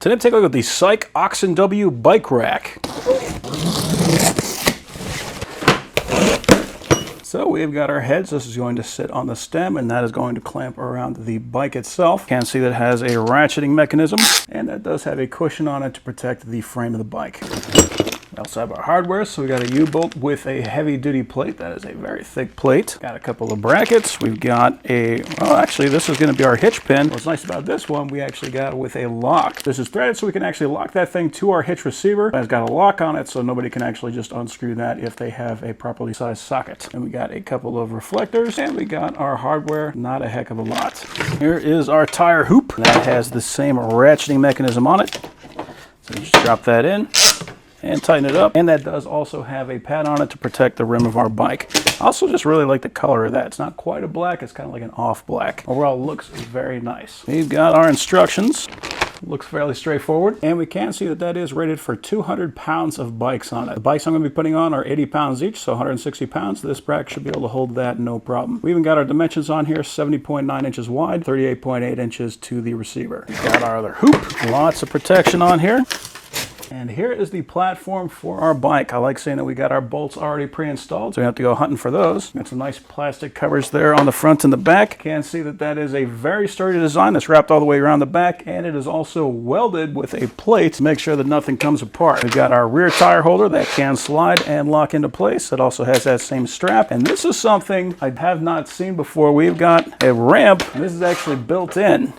Today I'm taking a look at the CYKE Oxen W bike rack. So we've got our heads. This is going to sit on the stem and that is going to clamp around the bike itself. You can see that it has a ratcheting mechanism and that does have a cushion on it to protect the frame of the bike. We also have our hardware, so we got a U-bolt with a heavy-duty plate. That is a very thick plate. Got a couple of brackets. We've got a, well, actually, this is going to be our hitch pin. What's nice about this one, we actually got it with a lock. This is threaded, so we can actually lock that thing to our hitch receiver. It's got a lock on it, so nobody can actually just unscrew that if they have a properly sized socket. And we got a couple of reflectors, and we got our hardware. Not a heck of a lot. Here is our tire hoop. That has the same ratcheting mechanism on it. So you just drop that in and tighten it up, and that does also have a pad on it to protect the rim of our bike. I also just really like the color of that. It's not quite a black, it's kind of like an off black. Overall, it looks very nice. We've got our instructions. Looks fairly straightforward, and we can see that that is rated for 200 pounds of bikes on it. The bikes I'm going to be putting on are 80 pounds each, so 160 pounds. This rack should be able to hold that no problem. We even got our dimensions on here, 70.9 inches wide, 38.8 inches to the receiver. We've got our other hoop, lots of protection on here. And here is the platform for our bike. I like saying that we got our bolts already pre-installed, so we have to go hunting for those. Got some nice plastic covers there on the front and the back. You can see that that is a very sturdy design that's wrapped all the way around the back, and it is also welded with a plate to make sure that nothing comes apart. We've got our rear tire holder that can slide and lock into place. It also has that same strap, and this is something I have not seen before. We've got a ramp, and this is actually built in.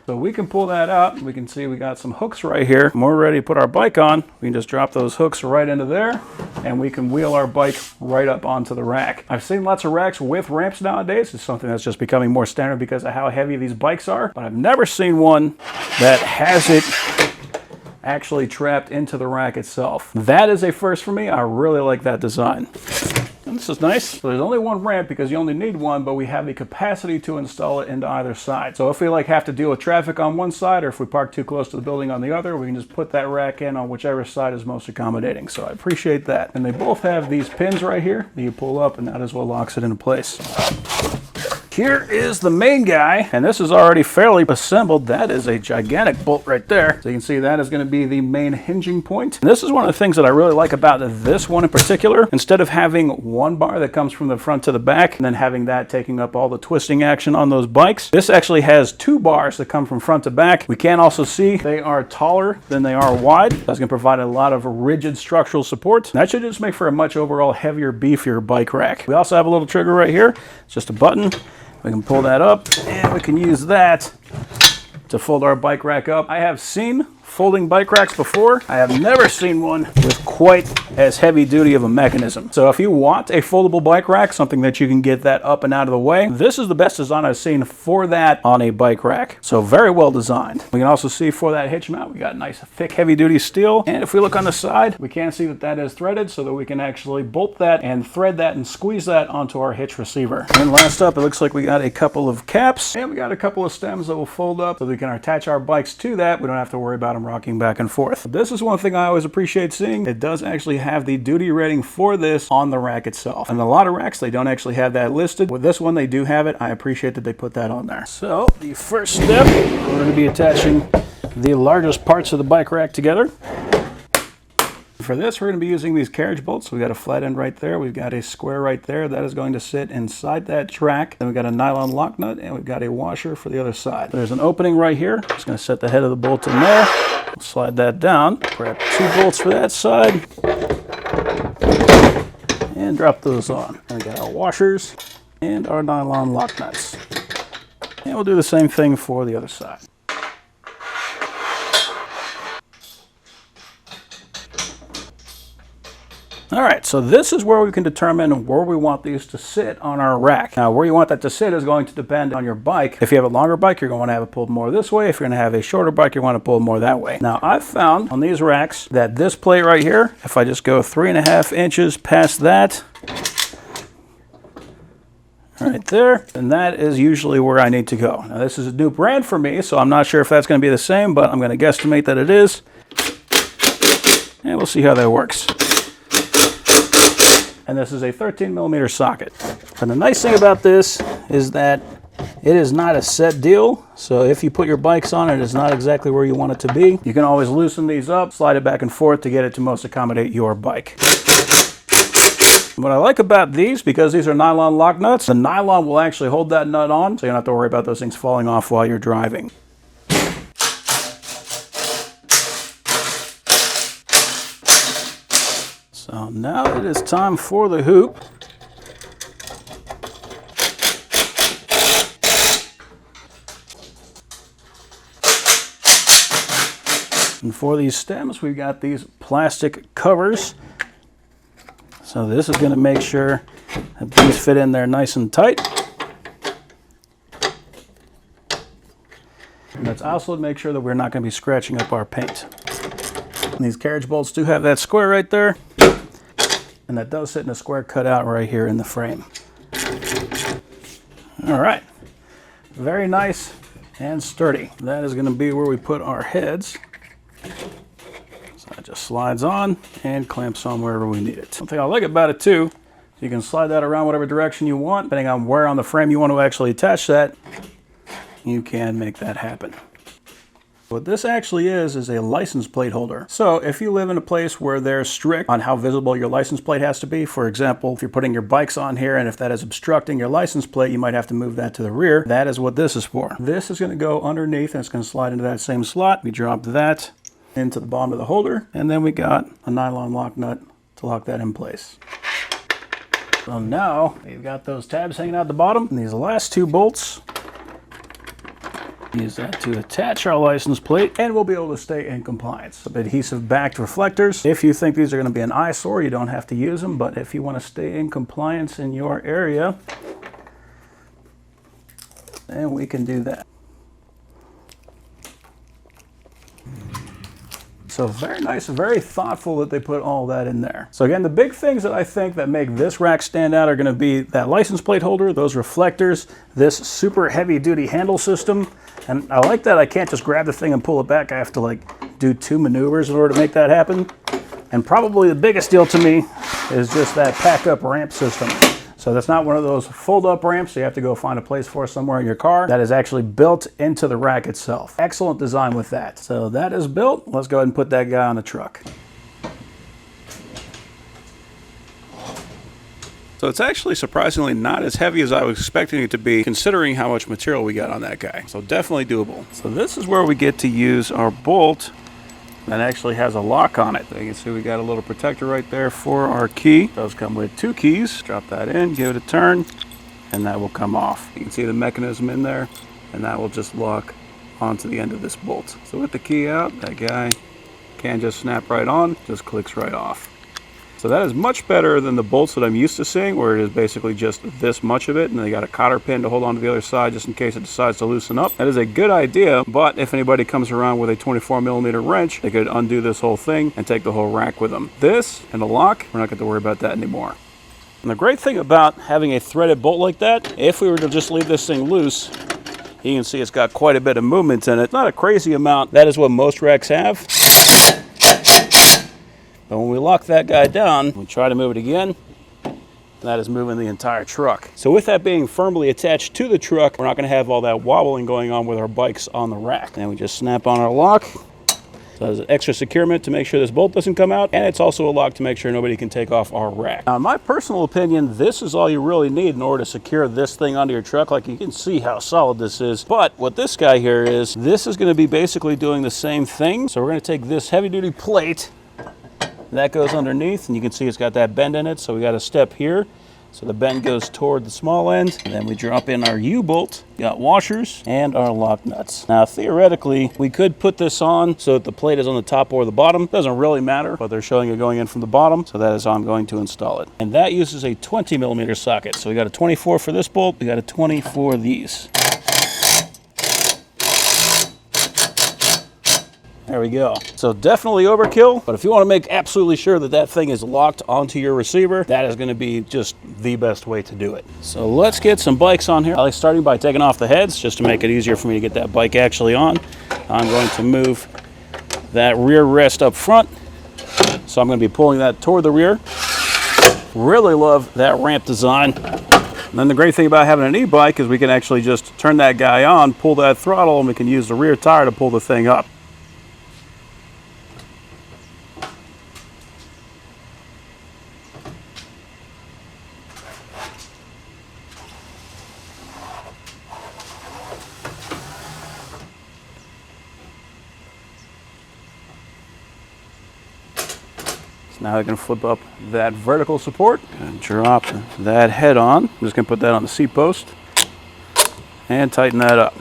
So we can pull that out. We can see we got some hooks right here. When we're ready to put our bike on, we can just drop those hooks right into there and we can wheel our bike right up onto the rack. I've seen lots of racks with ramps nowadays. It's something that's just becoming more standard because of how heavy these bikes are, but I've never seen one that has it actually trapped into the rack itself. That is a first for me. I really like that design. And this is nice. So there's only one ramp because you only need one, but we have the capacity to install it into either side. So if we have to deal with traffic on one side, or if we park too close to the building on the other, we can just put that rack in on whichever side is most accommodating. So I appreciate that. And they both have these pins right here that you pull up, and that is what locks it into place. Here is the main guy, and this is already fairly assembled. That is a gigantic bolt right there. So you can see that is going to be the main hinging point. And this is one of the things that I really like about this one in particular. Instead of having one bar that comes from the front to the back, and then having that taking up all the twisting action on those bikes, this actually has two bars that come from front to back. We can also see they are taller than they are wide. That's going to provide a lot of rigid structural support. And that should just make for a much overall heavier, beefier bike rack. We also have a little trigger right here. It's just a button. We can pull that up and we can use that to fold our bike rack up. I have seen folding bike racks before. I have never seen one with quite as heavy duty of a mechanism. So if you want a foldable bike rack, something that you can get that up and out of the way, this is the best design I've seen for that on a bike rack. So very well designed. We can also see for that hitch mount, we got nice thick heavy duty steel. And if we look on the side, we can see that that is threaded so that we can actually bolt that and thread that and squeeze that onto our hitch receiver. And last up, it looks like we got a couple of caps and we got a couple of stems that will fold up so we can attach our bikes to that. We don't have to worry about them rocking back and forth. This is one thing I always appreciate seeing. It does actually have the duty rating for this on the rack itself. And a lot of racks, they don't actually have that listed. With this one, they do have it. I appreciate that they put that on there. So the first step, we're going to be attaching the largest parts of the bike rack together. For this, we're going to be using these carriage bolts. We've got a flat end right there. We've got a square right there. That is going to sit inside that track. Then we've got a nylon lock nut, and we've got a washer for the other side. There's an opening right here. Just going to set the head of the bolt in there. We'll slide that down. Grab two bolts for that side. And drop those on. And we got our washers and our nylon lock nuts. And we'll do the same thing for the other side. All right, so this is where we can determine where we want these to sit on our rack. Now, where you want that to sit is going to depend on your bike. If you have a longer bike, you're going to want to have it pulled more this way. If you're going to have a shorter bike, you want to pull it more that way. Now, I've found on these racks that this plate right here, if I just go 3.5 inches past that, right there, and that is usually where I need to go. Now, this is a new brand for me, so I'm not sure if that's going to be the same, but I'm going to guesstimate that it is. And we'll see how that works. And this is a 13mm socket. And the nice thing about this is that It is not a set deal, so if you put your bikes on it, it's not exactly where you want it to be. You can always loosen these up, slide it back and forth to get it to most accommodate your bike. What I like about these, because these are nylon lock nuts, the nylon will actually hold that nut on, so you don't have to worry about those things falling off while you're driving. So now it is time for the hoop. And for these stems, we've got these plastic covers. So this is going to make sure that these fit in there nice and tight. And that's also to make sure that we're not going to be scratching up our paint. And these carriage bolts do have that square right there. And that does sit in a square cut out right here in the frame. All right. Very nice and sturdy. That is going to be where we put our heads. So it just slides on and clamps on wherever we need it. Something I like about it too, you can slide that around whatever direction you want, depending on where on the frame you want to actually attach that, you can make that happen. What this actually is a license plate holder. So if you live in a place where they're strict on how visible your license plate has to be, for example, if you're putting your bikes on here and if that is obstructing your license plate, you might have to move that to the rear. That is what this is for. This is going to go underneath and it's going to slide into that same slot. We drop that into the bottom of the holder, and then we got a nylon lock nut to lock that in place. So now we've got those tabs hanging out the bottom, and these last two bolts, use that to attach our license plate, and we'll be able to stay in compliance. Adhesive backed reflectors. If you think these are going to be an eyesore, you don't have to use them, but if you want to stay in compliance in your area, then we can do that. So very nice, very thoughtful that they put all that in there. So again, the big things that I think that make this rack stand out are going to be that license plate holder, those reflectors, this super heavy duty handle system. And I like that I can't just grab the thing and pull it back. I have to like do 2 maneuvers in order to make that happen. And probably the biggest deal to me is just that pack up ramp system. So that's not one of those fold-up ramps you have to go find a place for somewhere in your car. That is actually built into the rack itself. Excellent design with that. So that is built. Let's go ahead and put that guy on the truck. So it's actually surprisingly not as heavy as I was expecting it to be, considering how much material we got on that guy. So definitely doable. So this is where we get to use our bolt that actually has a lock on it. So you can see we got a little protector right there for our key. It does come with 2 keys. Drop that in, give it a turn, and that will come off. You can see the mechanism in there, and that will just lock onto the end of this bolt. So with the key out, that guy can just snap right on, just clicks right off. So that is much better than the bolts that I'm used to seeing, where it is basically just this much of it, and they got a cotter pin to hold on to the other side just in case it decides to loosen up. That is a good idea, but if anybody comes around with a 24mm wrench, they could undo this whole thing and take the whole rack with them. This and a lock, we're not going to worry about that anymore. And the great thing about having a threaded bolt like that, if we were to just leave this thing loose, you can see it's got quite a bit of movement in it. Not a crazy amount. That is what most racks have. But when we lock that guy down, we try to move it again, that is moving the entire truck. So with that being firmly attached to the truck, we're not going to have all that wobbling going on with our bikes on the rack. And we just snap on our lock. So there's an extra securement to make sure this bolt doesn't come out, and it's also a lock to make sure nobody can take off our rack. Now, in my personal opinion, this is all you really need in order to secure this thing onto your truck. Like, you can see how solid this is. But what this guy here is, this is going to be basically doing the same thing. So we're going to take this heavy-duty plate, that goes underneath, and you can see it's got that bend in it, so we got a step here. So the bend goes toward the small end, and then we drop in our U-bolt, got washers, and our lock nuts. Now, theoretically, we could put this on so that the plate is on the top or the bottom. Doesn't really matter, but they're showing it going in from the bottom, so that is how I'm going to install it. And that uses a 20mm socket. So we got a 24 for this bolt, we got a 20 for these. There we go. So definitely overkill, but if you want to make absolutely sure that that thing is locked onto your receiver, that is going to be just the best way to do it. So let's get some bikes on here. I like starting by taking off the heads just to make it easier for me to get that bike actually on. I'm going to move that rear rest up front. So I'm going to be pulling that toward the rear. Really love that ramp design. And then the great thing about having an e-bike is we can actually just turn that guy on, pull that throttle, and we can use the rear tire to pull the thing up. Now I can flip up that vertical support and drop that head on. I'm just going to put that on the seat post and tighten that up.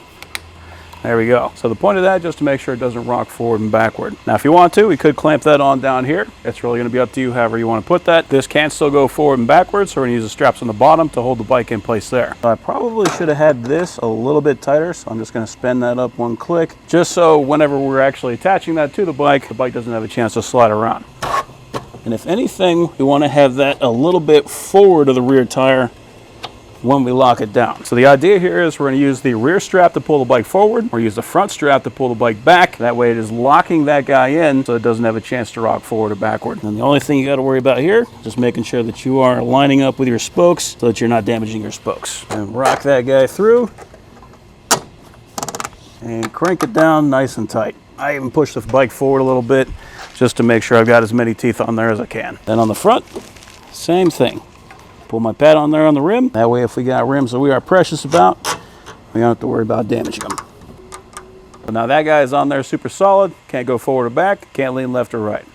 There we go. So the point of that, just to make sure it doesn't rock forward and backward. Now if you want to, we could clamp that on down here. It's really going to be up to you however you want to put that. This can still go forward and backwards, so we're going to use the straps on the bottom to hold the bike in place there. So I probably should have had this a little bit tighter, so I'm just going to spin that up one click, just so whenever we're actually attaching that to the bike doesn't have a chance to slide around. And if anything, we want to have that a little bit forward of the rear tire when we lock it down. So the idea here is we're going to use the rear strap to pull the bike forward, or use the front strap to pull the bike back. That way it is locking that guy in so it doesn't have a chance to rock forward or backward. And the only thing you got to worry about here is just making sure that you are lining up with your spokes so that you're not damaging your spokes. And rock that guy through and crank it down nice and tight. I even push the bike forward a little bit just to make sure I've got as many teeth on there as I can. Then on the front, same thing. Pull my pad on there on the rim. That way if we got rims that we are precious about, we don't have to worry about damaging them. But now that guy is on there super solid. Can't go forward or back. Can't lean left or right.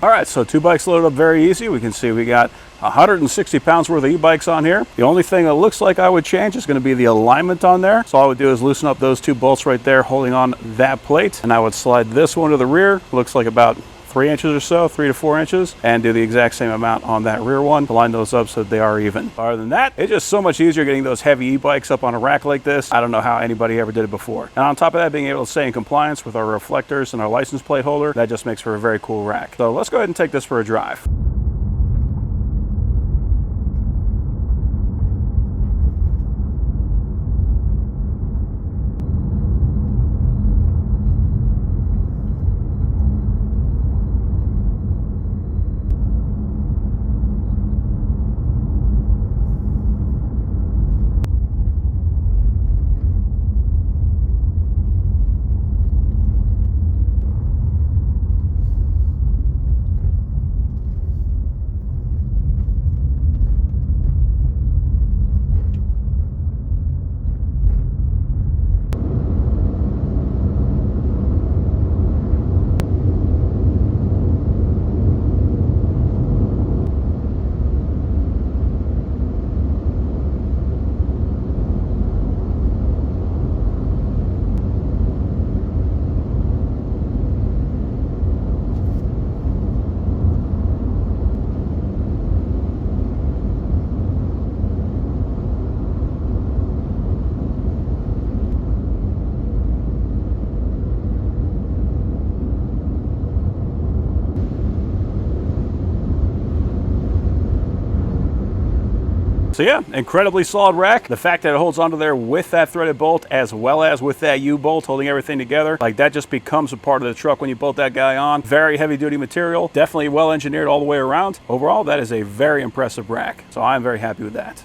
All right, so two bikes loaded up very easy. We can see we got 160 pounds worth of e-bikes on here. The only thing that looks like I would change is going to be the alignment on there. So all I would do is loosen up those two bolts right there holding on that plate, and I would slide this one to the rear. Looks like about 3 inches or so, 3 to 4 inches, and do the exact same amount on that rear one to line those up so that they are even. Other than that, it's just so much easier getting those heavy e-bikes up on a rack like this. I don't know how anybody ever did it before. And on top of that, being able to stay in compliance with our reflectors and our license plate holder, that just makes for a very cool rack. So let's go ahead and take this for a drive. So yeah, incredibly solid rack. The fact that it holds onto there with that threaded bolt as well as with that U-bolt holding everything together, like that just becomes a part of the truck when you bolt that guy on. Very heavy duty material, definitely well engineered all the way around. Overall, that is a very impressive rack. So I'm very happy with that.